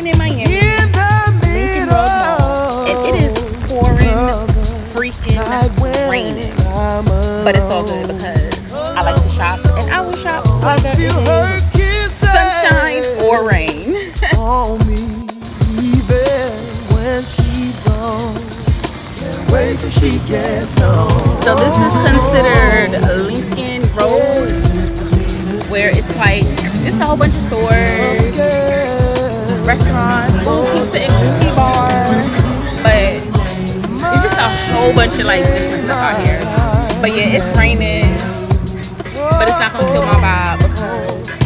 living in Miami, Lincoln Road Mall, and it is pouring freaking raining. But it's all good because I like to shop, and I will shop whether it is sunshine or rain. On me, even when she's gone. Can't wait till she gets home. So this is considered Lincoln Road, where it's like just a whole bunch of stores, restaurants, food, pizza, and cookie bar. But it's just a whole bunch of like different stuff out here. But yeah, it's raining, but it's not gonna kill my vibe because